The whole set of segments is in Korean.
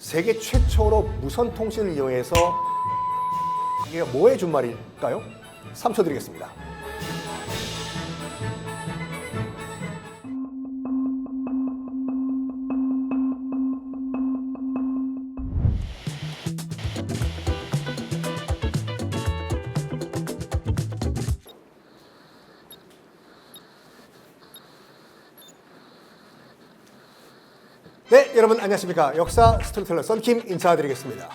세계 최초로 무선 통신을 이용해서 이게 뭐의 준말일까요? 3초 드리겠습니다. 네, 여러분 안녕하십니까. 역사 스토리텔러 썬킴 인사드리겠습니다.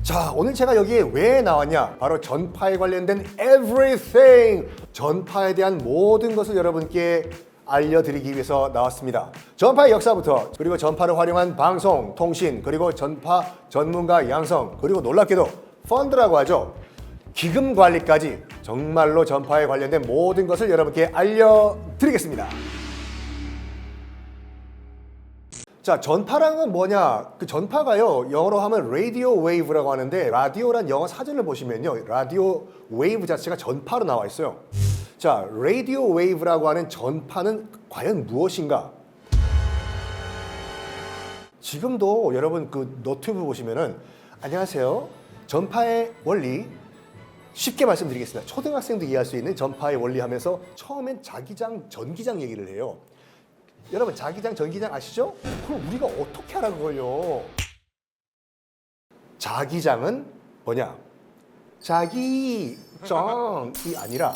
자, 오늘 제가 여기에 왜 나왔냐? 바로 전파에 관련된 everything! 전파에 대한 모든 것을 여러분께 알려드리기 위해서 나왔습니다. 전파의 역사부터, 그리고 전파를 활용한 방송, 통신, 그리고 전파 전문가 양성, 그리고 놀랍게도 펀드라고 하죠. 기금 관리까지 정말로 전파에 관련된 모든 것을 여러분께 알려드리겠습니다. 자, 전파라는 건 뭐냐? 그 전파가요, 영어로 하면 radio wave라고 하는데, 라디오란 영어 사전을 보시면요, 라디오 웨이브 자체가 전파로 나와 있어요. 자, radio wave라고 하는 전파는 과연 무엇인가? 지금도 여러분 그 너튜브 보시면은, 안녕하세요. 전파의 원리 쉽게 말씀드리겠습니다. 초등학생도 이해할 수 있는 전파의 원리 하면서 처음엔 자기장, 전기장 얘기를 해요. 여러분 자기장, 전기장 아시죠? 그럼 우리가 어떻게 알아 그걸요? 자기장은 뭐냐? 자기장이 아니라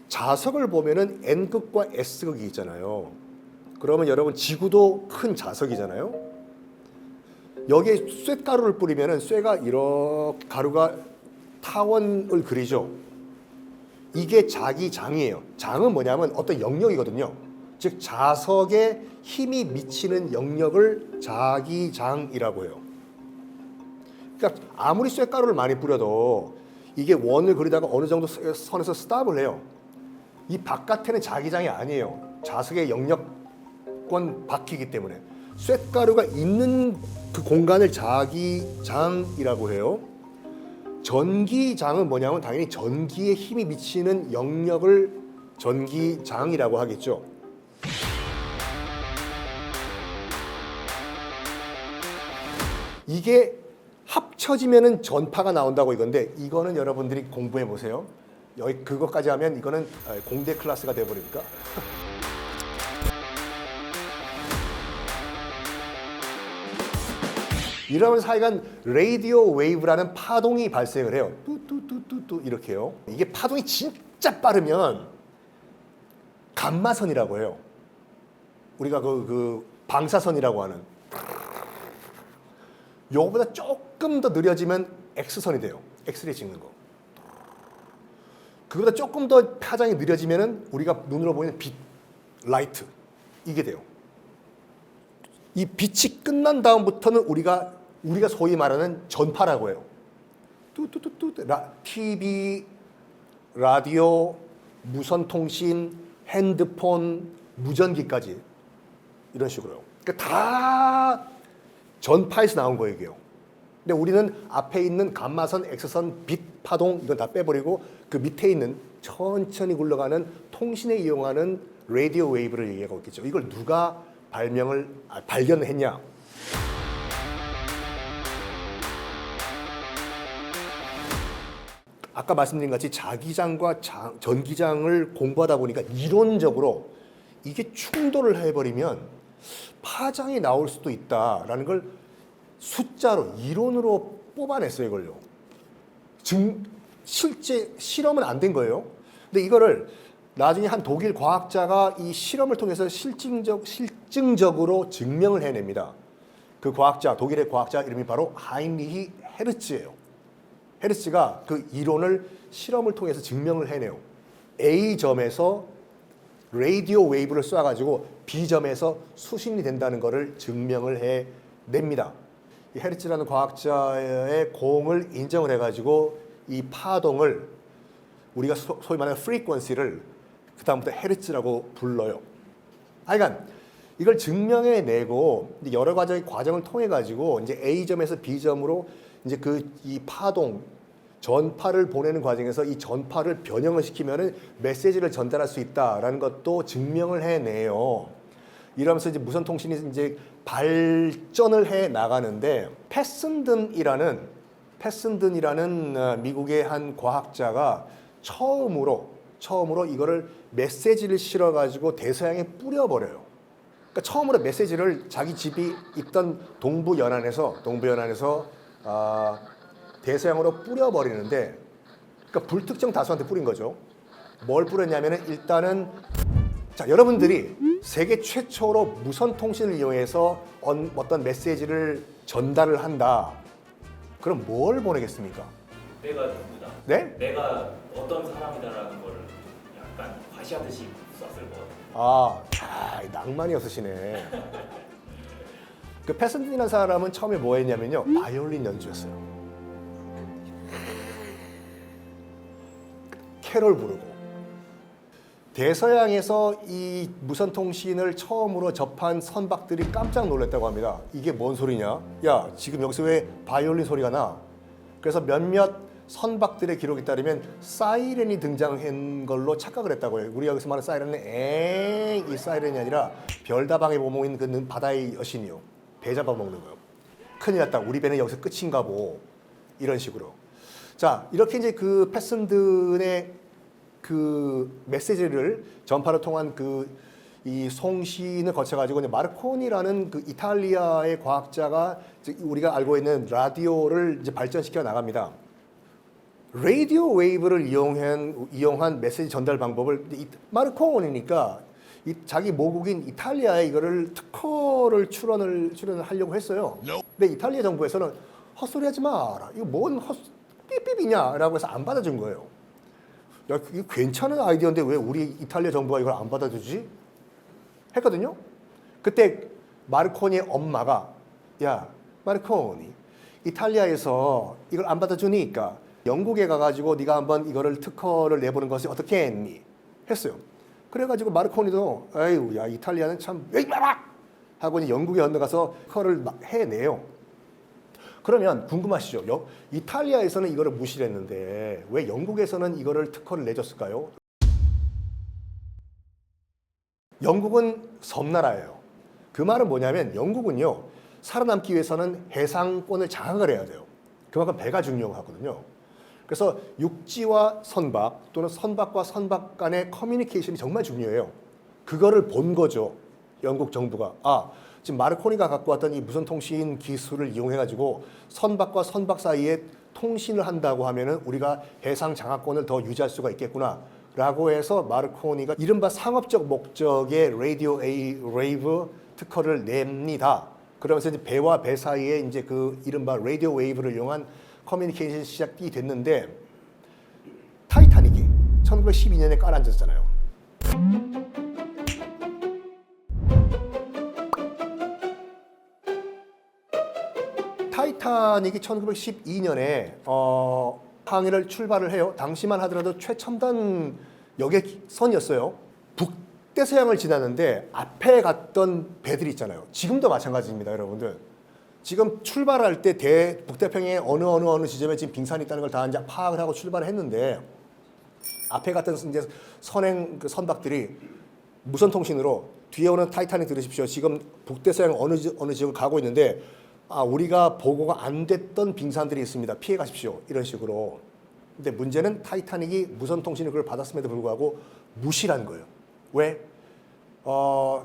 자석을 보면은 N극과 S극이 있잖아요. 그러면 여러분 지구도 큰 자석이잖아요. 여기에 쇳가루를 뿌리면은 쇠가 이렇게 가루가 타원을 그리죠. 이게 자기장이에요. 장은 뭐냐면 어떤 영역이거든요. 즉 자석에 힘이 미치는 영역을 자기장이라고 해요. 그러니까 아무리 쇳가루를 많이 뿌려도 이게 원을 그리다가 어느 정도 선에서 스탑을 해요. 이 바깥에는 자기장이 아니에요. 자석의 영역권 바뀌기 때문에 쇳가루가 있는 그 공간을 자기장이라고 해요. 전기장은 뭐냐면 당연히 전기에 힘이 미치는 영역을 전기장이라고 하겠죠. 이게 합쳐지면은 전파가 나온다고 이건데, 이거는 여러분들이 공부해 보세요. 여기 그것까지 하면 이거는 공대 클래스가 되어버리니까. 이러면 하여간 라디오 웨이브라는 파동이 발생을 해요. 뚜뚜뚜뚜뚜 이렇게요. 이게 파동이 진짜 빠르면 감마선이라고 해요. 우리가 그 방사선이라고 하는. 요거보다 조금 더 느려지면 X선이 돼요. 엑스레이 찍는 거. 그거보다 조금 더 파장이 느려지면은 우리가 눈으로 보이는 빛, 라이트 이게 돼요. 이 빛이 끝난 다음부터는 우리가 소위 말하는 전파라고 해요. 뚜뚜뚜뚜 TV, 라디오, 무선 통신, 핸드폰, 무전기까지 이런 식으로요. 그러니까 다 전파에서 나온 거예요, 이게요. 근데 우리는 앞에 있는 감마선, X선, 빛, 파동 이건 다 빼버리고 그 밑에 있는 천천히 굴러가는 통신에 이용하는 라디오 웨이브를 얘기하고 있겠죠. 이걸 누가 발견했냐? 아까 말씀드린 같이 자기장과 전기장을 공부하다 보니까 이론적으로 이게 충돌을 해버리면 파장이 나올 수도 있다라는 걸 숫자로, 이론으로 뽑아냈어요, 이걸요. 실제 실험은 안 된 거예요. 근데 이거를 나중에 한 독일 과학자가 이 실험을 통해서 실증적으로 증명을 해냅니다. 그 과학자, 독일의 과학자 이름이 바로 하인리히 헤르츠예요. 헤르츠가 그 이론을 실험을 통해서 증명을 해내요. A점에서 라디오 웨이브를 쏴가지고 B점에서 수신이 된다는 것을 증명을 해냅니다. 이 헤르츠라는 과학자의 공을 인정을 해가지고 이 파동을 우리가 소위 말하는 프리퀀시를 그 다음부터 헤르츠라고 불러요. 하여간 이걸 증명해내고 여러 가지 과정을 통해 가지고 이제 A점에서 B점으로 이제 이 파동 전파를 보내는 과정에서 이 전파를 변형을 시키면은 메시지를 전달할 수 있다라는 것도 증명을 해내요. 이러면서 이제 무선 통신이 이제 발전을 해 나가는데 패슨든이라는 미국의 한 과학자가 처음으로 이거를 메시지를 실어 가지고 대서양에 뿌려버려요. 그러니까 처음으로 메시지를 자기 집이 있던 동부 연안에서 대서양으로 뿌려버리는데, 그러니까 불특정 다수한테 뿌린 거죠. 뭘 뿌렸냐면은 일단은, 자, 여러분들이 세계 최초로 무선 통신을 이용해서 어떤 메시지를 전달을 한다. 그럼 뭘 보내겠습니까? 내가 누구다. 네? 내가 어떤 사람이다라는 거를 약간 과시하듯이 썼을 것 같아요. 낭만이 없으시네. 그 패슨틴이라는 사람은 처음에 뭐 했냐면요, 바이올린 연주였어요. 캐롤 부르고. 대서양에서 이 무선 통신을 처음으로 접한 선박들이 깜짝 놀랐다고 합니다. 이게 뭔 소리냐? 야, 지금 여기서 왜 바이올린 소리가 나? 그래서 몇몇 선박들의 기록에 따르면 사이렌이 등장한 걸로 착각을 했다고 해요. 우리 여기서 말하는 사이렌은 이 사이렌이 아니라 별다방에 머무는 그 바다의 여신이요. 배 잡아먹는 거예요. 큰일 났다. 우리 배는 여기서 끝인가 보. 이런 식으로. 자, 이렇게 이제 그 패슨든의 그 메시지를 전파를 통한 이 송신을 거쳐가지고 이제 마르코니라는 그 이탈리아의 과학자가 우리가 알고 있는 라디오를 이제 발전시켜 나갑니다. 라디오 웨이브를 이용한 메시지 전달 방법을 마르코니니까 자기 모국인 이탈리아에 이거를 특허를 출원을 하려고 했어요. 근데 이탈리아 정부에서는 헛소리하지 마라. 이거 뭔 삐삐비냐라고 해서 안 받아준 거예요. 야, 이거 괜찮은 아이디어인데 왜 우리 이탈리아 정부가 이걸 안 받아주지? 했거든요. 그때 마르코니의 엄마가, 야, 마르코니, 이탈리아에서 이걸 안 받아주니까 영국에 가가지고 네가 한번 이거를 특허를 내보는 것이 어떻게 했니? 했어요. 그래가지고 마르코니도, 아유, 야, 이탈리아는 참, 에이, 봐라! 하고 이제 영국에 건너가서 특허를 막 해내요. 그러면 궁금하시죠? 이탈리아에서는 이거를 무시를 했는데 왜 영국에서는 이거를 특허를 내줬을까요? 영국은 섬나라예요. 그 말은 뭐냐면 영국은요, 살아남기 위해서는 해상권을 장악을 해야 돼요. 그만큼 배가 중요하거든요. 그래서 육지와 선박 또는 선박과 선박 간의 커뮤니케이션이 정말 중요해요. 그거를 본 거죠. 영국 정부가. 지금 마르코니가 갖고 왔던 이 무선 통신 기술을 이용해가지고 선박과 선박 사이에 통신을 한다고 하면은 우리가 해상 장악권을 더 유지할 수가 있겠구나. 라고 해서 마르코니가 이른바 상업적 목적의 라디오 웨이브 특허를 냅니다. 그러면서 이제 배와 배 사이에 이제 그 이른바 라디오 웨이브를 이용한 커뮤니케이션이 시작이 됐는데, 타이타닉이 1912년에 깔아앉았잖아요. 타이타닉이 1912년에 항해를 출발을 해요. 당시만 하더라도 최첨단 여객선이었어요. 북대서양을 지나는데 앞에 갔던 배들이 있잖아요. 지금도 마찬가지입니다, 여러분들. 지금 출발할 때 북태평양의 어느 지점에 지금 빙산이 있다는 걸 다 이제 파악을 하고 출발을 했는데, 앞에 갔던 이제 선행 그 선박들이 무선 통신으로 뒤에 오는 타이타닉 들으십시오. 지금 북대서양 어느 지역을 가고 있는데 우리가 보고가 안 됐던 빙산들이 있습니다. 피해 가십시오. 이런 식으로. 근데 문제는 타이타닉이 무선 통신을 그걸 받았음에도 불구하고 무시한 거예요. 왜?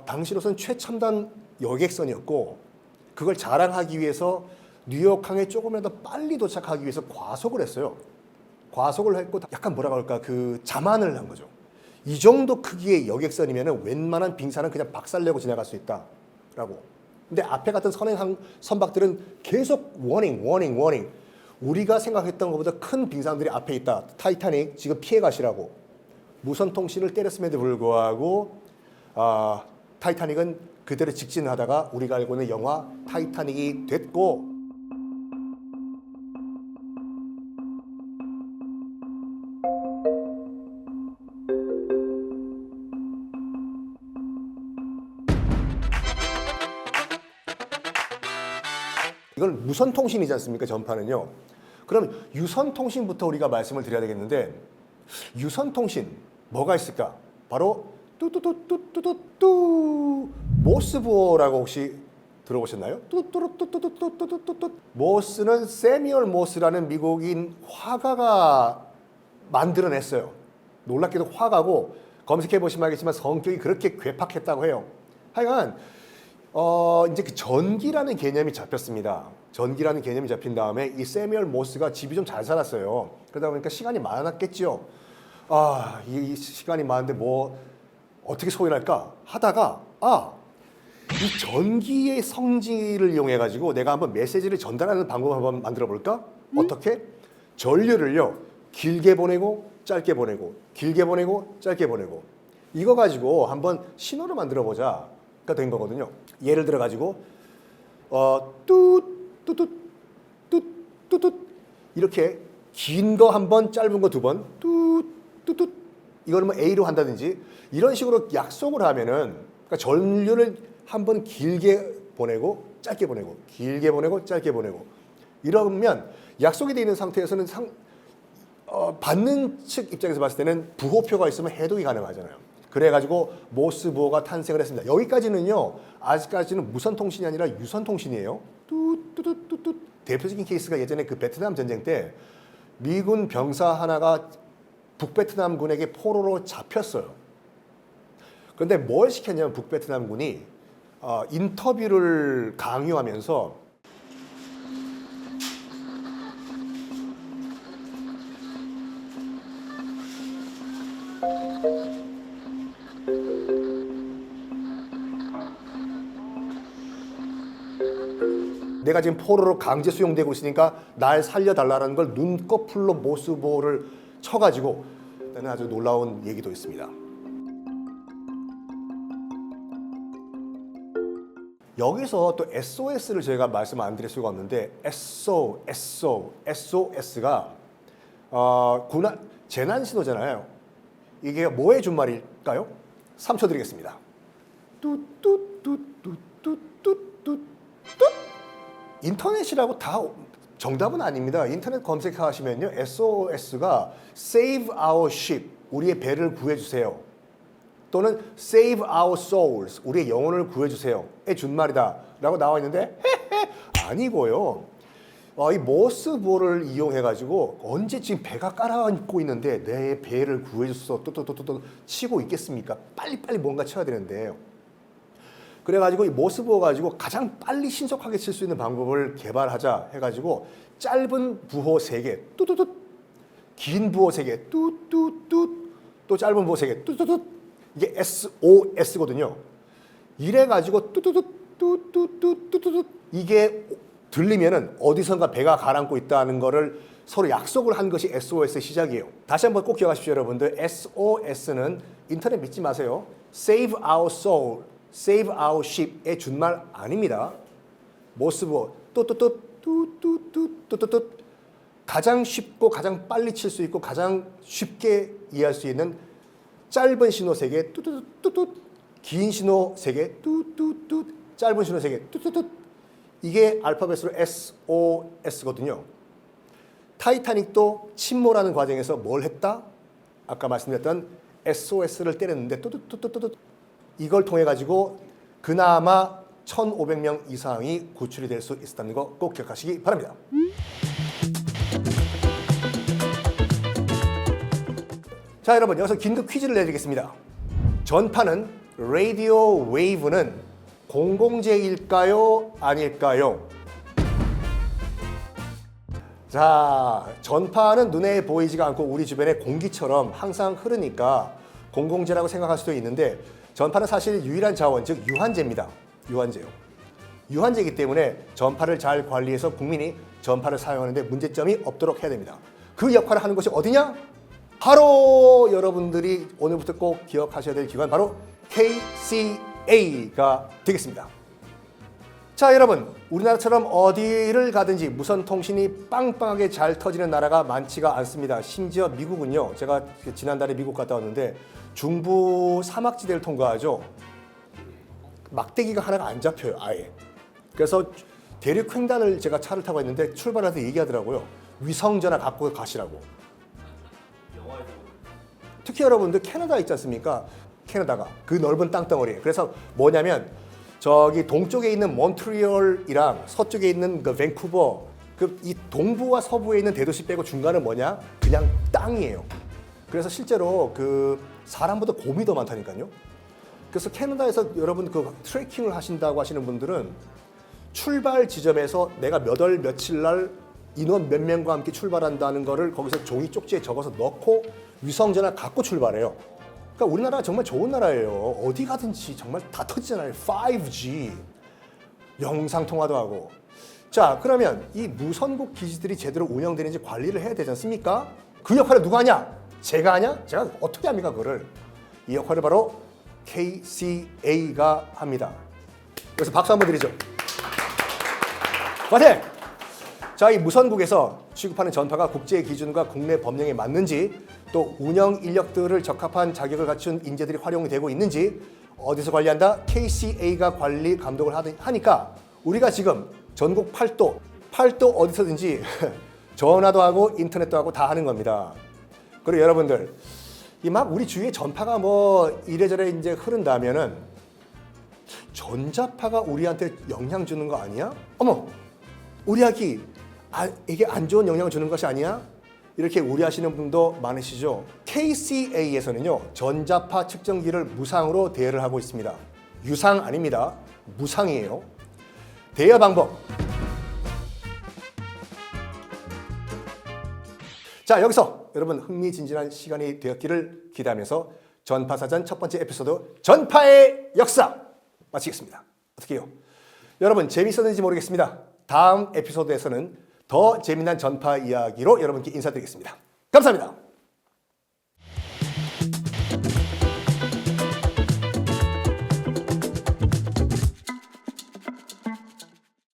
당시로선 최첨단 여객선이었고 그걸 자랑하기 위해서 뉴욕항에 조금이라도 빨리 도착하기 위해서 과속을 했어요. 과속을 했고 약간 뭐라고 할까, 그 자만을 한 거죠. 이 정도 크기의 여객선이면 웬만한 빙산은 그냥 박살내고 지나갈 수 있다라고. 근데 앞에 갔던 선박들은 계속 워닝. 우리가 생각했던 것보다 큰 빙산들이 앞에 있다. 타이타닉 지금 피해 가시라고. 무선 통신을 때렸음에도 불구하고 타이타닉은 그대로 직진하다가 우리가 알고 있는 영화 타이타닉이 됐고, 이건 무선 통신이지 않습니까? 전파는요. 그럼 유선통신부터 우리가 말씀을 드려야 되겠는데 유선통신 뭐가 있을까? 바로 뚜뚜뚜뚜뚜뚜뚜 모스부호라고 혹시 들어보셨나요? 뚜뚜뚜뚜뚜뚜뚜뚜뚜 모스는 세미얼 모스라는 미국인 화가가 만들어냈어요. 놀랍게도 화가고 검색해 보시면 알겠지만 성격이 그렇게 괴팍했다고 해요. 하여간 이제 그 전기라는 개념이 잡혔습니다. 전기라는 개념이 잡힌 다음에 이 세미얼 모스가 집이 좀 잘 살았어요. 그러다 보니까 시간이 많았겠지요. 이 시간이 많은데 뭐 어떻게 소일할까 하다가 이 전기의 성질을 이용해 가지고 내가 한번 메시지를 전달하는 방법을 한번 만들어 볼까? 어떻게? 전류를요 길게 보내고 짧게 보내고 길게 보내고 짧게 보내고 이거 가지고 한번 신호를 만들어 보자가 된 거거든요. 예를 들어 가지고 뚜뚜뚜뚜뚜뚜 이렇게 긴 거 한 번, 짧은 거 두 번, 뚜뚜뚜 이거는 뭐 A로 한다든지 이런 식으로 약속을 하면은 그러니까 전류를 한 번 길게 보내고 짧게 보내고 길게 보내고 짧게 보내고 이러면 약속이 되어 있는 상태에서는 받는 측 입장에서 봤을 때는 부호표가 있으면 해독이 가능하잖아요. 그래가지고 모스 부호가 탄생을 했습니다. 여기까지는요 아직까지는 무선통신이 아니라 유선통신이에요. 뚜뚜뚜뚜뚜 대표적인 케이스가 예전에 그 베트남 전쟁 때 미군 병사 하나가 북베트남군에게 포로로 잡혔어요. 그런데 뭘 시켰냐면 북베트남군이 인터뷰를 강요하면서 내가 지금 포로로 강제 수용되고 있으니까 날 살려달라는 걸 눈꺼풀로 모스보호를 쳐가지고 때는 아주 놀라운 얘기도 있습니다. 여기서 또 SOS를 저희가 말씀 안 드릴 수가 없는데 SOS가 재난 신호잖아요. 이게 뭐의 준말일까요? 3초 드리겠습니다. 뚜뚜뚜뚜뚜뚜뚜뚜 인터넷이라고 다 정답은 아닙니다. 인터넷 검색하시면요. SOS가 Save Our Ship, 우리의 배를 구해주세요. 또는 Save Our Souls, 우리의 영혼을 구해주세요의 준말이다 라고 나와 있는데 아니고요. 이 모스보를 이용해가지고 언제 지금 배가 깔아앉고 있는데 내 배를 구해줬어 또 치고 있겠습니까? 빨리빨리 뭔가 쳐야 되는데 그래가지고 이 모스부호 가지고 가장 빨리 신속하게 칠 수 있는 방법을 개발하자 해가지고 짧은 부호 3개 뚜뚜뚜 긴 부호 3개 뚜뚜뚜 또 짧은 부호 3개 뚜뚜뚜 이게 SOS거든요. 이래가지고 뚜뚜뚜 뚜뚜뚜 이게 들리면은 어디선가 배가 가라앉고 있다는 거를 서로 약속을 한 것이 SOS의 시작이에요. 다시 한번 꼭 기억하십시오, 여러분들. SOS는 인터넷 믿지 마세요. Save Our Soul, Save Our Ship의 준말 아닙니다. 모스부호 뚜뚜뚜 가장 쉽고 가장 빨리 칠 수 있고 가장 쉽게 이해할 수 있는 짧은 신호 3개 뚜뚜뚜 긴 신호 3개 뚜뚜뚜 짧은 신호 3개 뚜뚜뚜 이게 알파벳으로 SOS거든요. 타이타닉도 침몰하는 과정에서 뭘 했다? 아까 말씀드렸던 SOS를 때렸는데 뚜뚜뚜뚜뚜 이걸 통해 가지고 그나마 1,500명 이상이 구출이 될 수 있었다는 거 꼭 기억하시기 바랍니다. 자, 여러분 여기서 긴급 퀴즈를 내드리겠습니다. 전파는 라디오 웨이브는 공공재일까요? 아닐까요? 자, 전파는 눈에 보이지가 않고 우리 주변의 공기처럼 항상 흐르니까 공공재라고 생각할 수도 있는데 전파는 사실 유일한 자원, 즉 유한재입니다. 유한재요. 유한재이기 때문에 전파를 잘 관리해서 국민이 전파를 사용하는데 문제점이 없도록 해야 됩니다. 그 역할을 하는 곳이 어디냐? 바로 여러분들이 오늘부터 꼭 기억하셔야 될 기관 바로 KCA가 되겠습니다. 자, 여러분 우리나라처럼 어디를 가든지 무선 통신이 빵빵하게 잘 터지는 나라가 많지가 않습니다. 심지어 미국은요. 제가 지난달에 미국 갔다 왔는데 중부 사막지대를 통과하죠. 막대기가 하나가 안 잡혀요. 아예. 그래서 대륙 횡단을 제가 차를 타고 있는데 출발할 때 얘기하더라고요. 위성전화 갖고 가시라고. 영화에서 특히 여러분들 캐나다 있지 않습니까? 캐나다가 그 넓은 땅덩어리. 그래서 뭐냐면 저기 동쪽에 있는 몬트리올이랑 서쪽에 있는 그 밴쿠버 그 이 동부와 서부에 있는 대도시 빼고 중간은 뭐냐? 그냥 땅이에요. 그래서 실제로 그 사람보다 곰이 더 많다니까요. 그래서 캐나다에서 여러분 그 트레킹을 하신다고 하시는 분들은 출발 지점에서 내가 몇 월 며칠 날 인원 몇 명과 함께 출발한다는 거를 거기서 종이 쪽지에 적어서 넣고 위성전화 갖고 출발해요. 그러니까 우리나라가 정말 좋은 나라예요. 어디 가든지 정말 다 터지잖아요. 5G 영상 통화도 하고. 자, 그러면 이 무선국 기지들이 제대로 운영되는지 관리를 해야 되지 않습니까? 그 역할을 누가 하냐? 제가 하냐? 제가 어떻게 합니까, 그거를? 이 역할을 바로 KCA가 합니다. 그래서 박수 한번 드리죠. 화이팅! 자, 이 무선국에서 취급하는 전파가 국제 기준과 국내 법령에 맞는지, 또 운영 인력들을 적합한 자격을 갖춘 인재들이 활용이 되고 있는지 어디서 관리한다? KCA가 관리 감독을 하니까 우리가 지금 전국 팔도 어디서든지 전화도 하고 인터넷도 하고 다 하는 겁니다. 그리고 여러분들 이 막 우리 주위에 전파가 뭐 이래저래 이제 흐른다면은 전자파가 우리한테 영향 주는 거 아니야? 어머, 우리 아기 이게 안 좋은 영향을 주는 것이 아니야? 이렇게 우려하시는 분도 많으시죠. KCA에서는요 전자파 측정기를 무상으로 대여를 하고 있습니다. 유상 아닙니다. 무상이에요. 대여 방법. 자, 여기서 여러분 흥미진진한 시간이 되었기를 기대하면서 전파사전 첫 번째 에피소드 전파의 역사 마치겠습니다. 어떻게 해요? 여러분 재밌었는지 모르겠습니다. 다음 에피소드에서는 더 재미난 전파 이야기로 여러분께 인사드리겠습니다. 감사합니다.